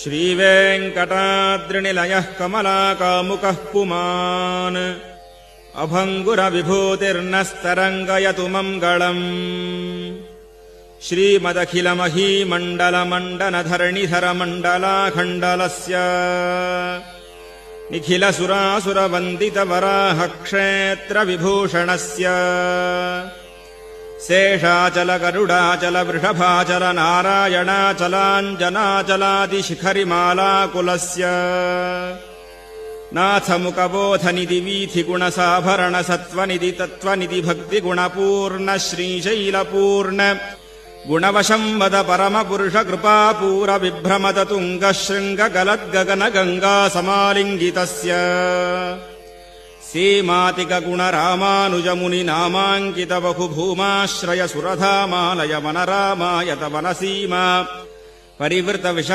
श्रीवेङ्कटाद्रिनिलयः कमलाकामुकः पुमान् अभङ्गुरविभूतिर्नस्तरङ्गयतु मङ्गलम् श्रीमदखिलमहीमण्डलमण्डनधरणिधरमण्डलाखण्डलस्य निखिलसुरासुरवन्दितवराहक्षेत्रविभूषणस्य शेषाचलगरुडाचलवृषभाचलनारायणाचलाञ्जनाचलादिशिखरिमालाकुलस्य नाथमुकबोधनिधि वीथिगुणसाभरणसत्त्वनिधि तत्त्वनिधि भक्तिगुणपूर्ण श्रीशैलपूर्ण गुणवशंवद परमपुरुषकृपापूरविभ्रमदतुङ्गशृङ्गगलद्गगनगङ्गासमालिङ्गितस्य सीमातिकगुणरामानुजमुनिनामाङ्कितबहुभूमाश्रयसुरधामालय वनरामायत वनसीमा परिवृतविष